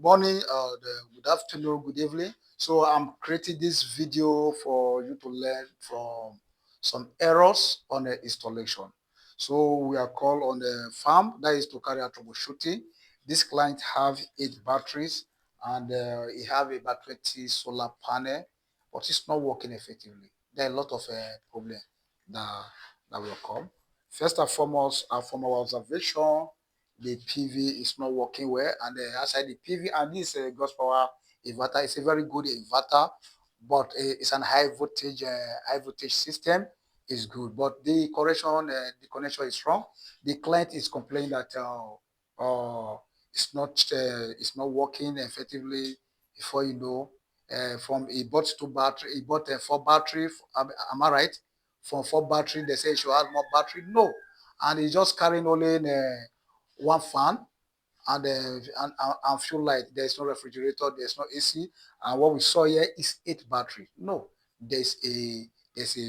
morning, good afternoon, good evening. So I'm creating this video for you to learn from some errors on the installation. So we are called on the farm, that is to carry out troubleshooting. This client have 8 batteries and he have about 20 solar panel, but it's not working effectively. There are a lot of problems that, that will come. First and foremost, from our observation, the PV is not working well, and outside the PV, and this God's power inverter is a very good inverter, but it's an high voltage system. Is good, but the connection is wrong. The client is complaining that it's not working effectively. Before you know, from he bought 2 battery, he bought 4 battery. Am I right? From 4 battery, they say he should add more battery. No, and he's just carrying only in, one fan and fuel light. There's no refrigerator, there's no AC, and what we saw here is 8 battery. No, there's a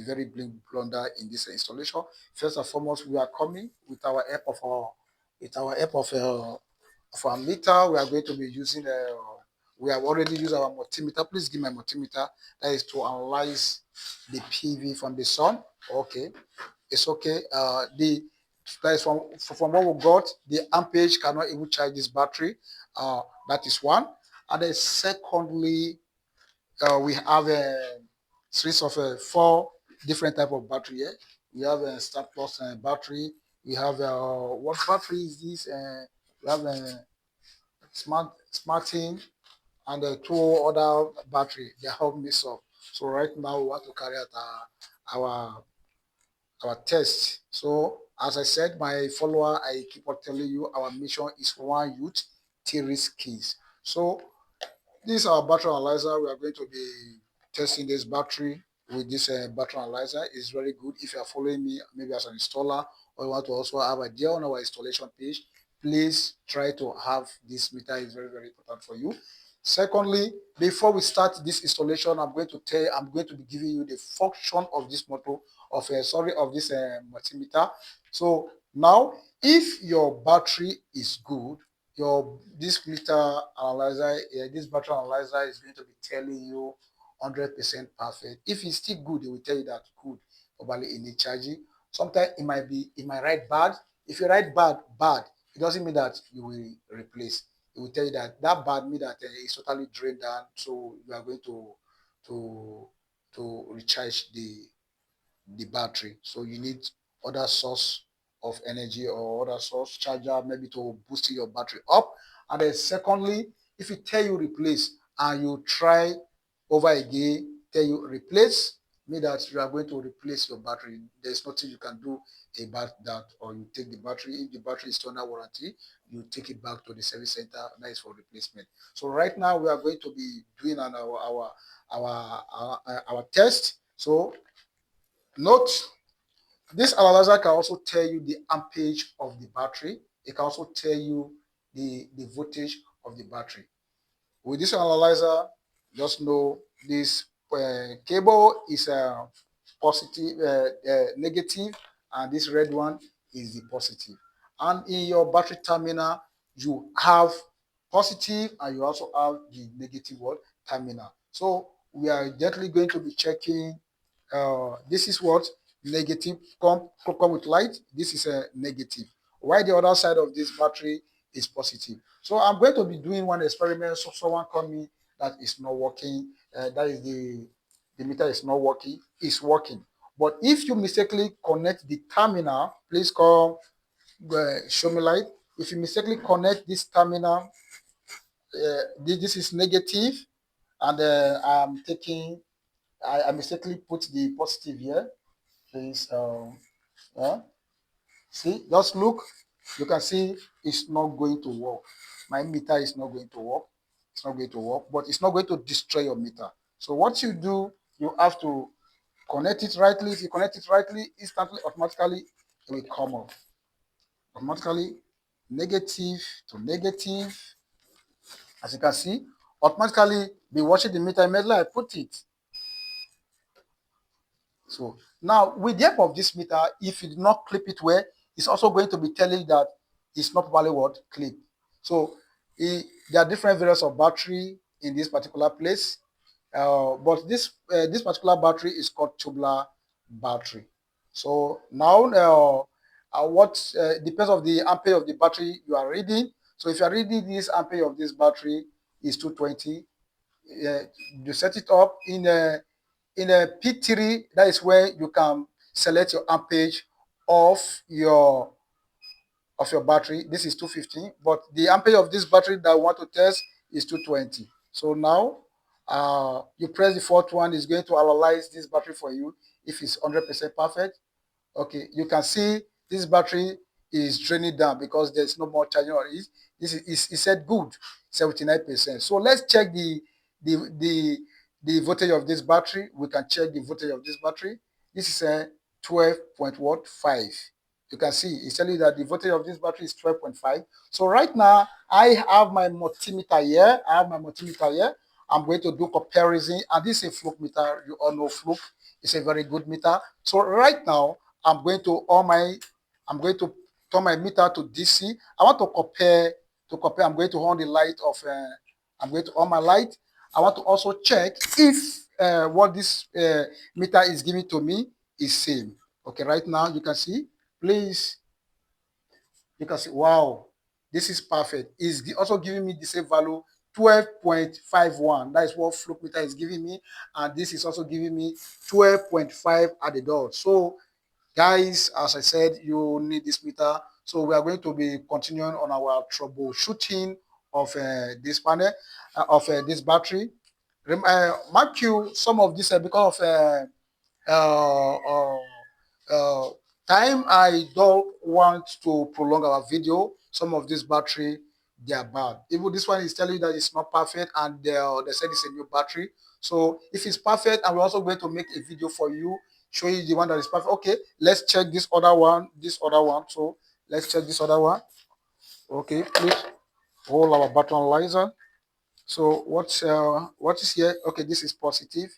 very big blunder in this installation. First and foremost, we are coming with our help of our meter. We are going to be using we have already used our multimeter. Please give my multimeter. That is to analyze the PV from the sun. Okay, it's okay. The that is from what we got, the ampage cannot even charge this battery. That is one. And then secondly, we have a series of 4 different type of battery here. We have a Star Plus battery. We have what battery is this? We have a Smartin and 2 other battery. They help me solve. So right now we want to carry out our test. So as I said, my follower, I keep on telling you, our mission is one youth, 3 keys. So this is our battery analyzer. We are going to be testing this battery with this battery analyzer. It's very good. If you are following me, maybe as an installer, or you want to also have a idea on our installation page, please try to have this meter. Is very, very important for you. Secondly, before we start this installation, I'm going to be giving you the function of this motor of this multimeter. So now, if your battery is good, this meter analyzer, this battery analyzer is going to be telling you 100% perfect. If it's still good, it will tell you that good, probably in the charging. Sometimes it might write bad. If you write bad, it doesn't mean that you will replace. It will tell you that bad means that it's totally drained down, so you are going to recharge the battery. So you need other source of energy or other source charger, maybe to boost your battery up. And then secondly, if it tell you replace and you try over again, tell you replace, mean that you are going to replace your battery. There's nothing you can do about that, or you take the battery. If the battery is under warranty, you take it back to the service center. That is for replacement. So right now we are going to be doing our test. So note, this analyzer can also tell you the ampage of the battery. It can also tell you the voltage of the battery. With this analyzer, just know this cable is positive, negative, and this red one is the positive. And in your battery terminal, you have positive and you also have the negative one terminal. So we are definitely going to be checking. This is what negative come with light. This is a negative. Why the other side of this battery is positive. So I'm going to be doing one experiment. So someone call me that is not working. That is the meter is not working. It's working. But if you mistakenly connect the terminal, please come show me light. If you mistakenly connect this terminal, this is negative, and I mistakenly put the positive here. Please, yeah. See, just look. You can see it's not going to work. My meter is not going to work. It's not going to work, but it's not going to destroy your meter. So what you do, you have to connect it rightly. If you connect it rightly, instantly, automatically, it will come off. Automatically, negative to negative. As you can see, automatically be watching the meter immediately I put it. So now with the help of this meter, if you did not clip it well, it's also going to be telling that it's not properly what clip. So there are different variants of battery in this particular place. But this particular battery is called tubular battery. So now what depends of the ampere of the battery you are reading. So if you are reading this ampere of this battery is 220, you set it up in a P3. That is where you can select your amperage of your battery. This is 215, but the ampere of this battery that I want to test is 220. So now you press the fourth one, is going to analyze this battery for you if it's 100% perfect. Okay, you can see this battery is draining down because there's no more charging on it. This is it said good, 79%. So let's check the the the voltage of this battery. We can check the voltage of this battery. This is a 12.5. You can see it's telling you that the voltage of this battery is 12.5. So right now I have my multimeter here. I'm going to do comparison, and this is a fluke meter. You all know fluke. It's a very good meter. So right now I'm going to turn my meter to DC. I want to compare. I'm going to on the light of. I'm going to on my light. I want to also check if what this meter is giving to me is same. Okay, right now you can see. Please, you can see. Wow, this is perfect. It's also giving me the same value, 12.51. That is what fluke meter is giving me, and this is also giving me 12.5 at the dot. So guys, as I said, you need this meter. So we are going to be continuing on our troubleshooting of this panel, this battery. Mark you some of this because of uh, uh, uh, time. I don't want to prolong our video. Some of this battery, they are bad. Even this one is telling you that it's not perfect, and they said it's a new battery. So if it's perfect, and we're also going to make a video for you, show you the one that is perfect. Okay, let's check this other one. So let's check this other one. Okay, please hold our battery analyzer. So what is here? Okay, this is positive.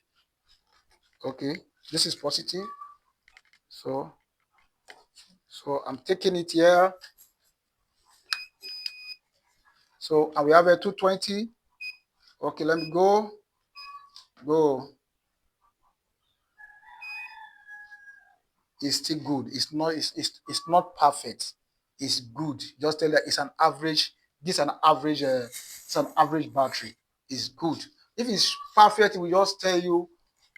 Okay, this is positive. So I'm taking it here. So and we have a 220. Okay, let me go. Go. It's still good. It's not perfect. It's good. Just tell that it's an average. This is an average. It's an average battery. It's good. If it's perfect, it will just tell you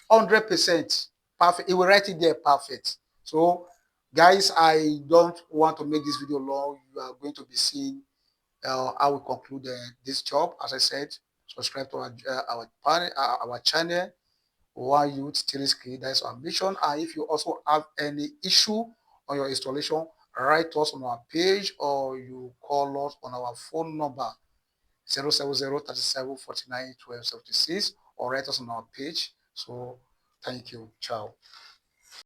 100% perfect. It will write it there perfect. So, guys, I don't want to make this video long. You are going to be seeing I will conclude this job. As I said, subscribe to our channel. One Youth 3 That is our mission. And if you also have any issue on your installation, write us on our page or you call us on our phone number 070 37 49 12 76 or write us on our page. So thank you. Ciao.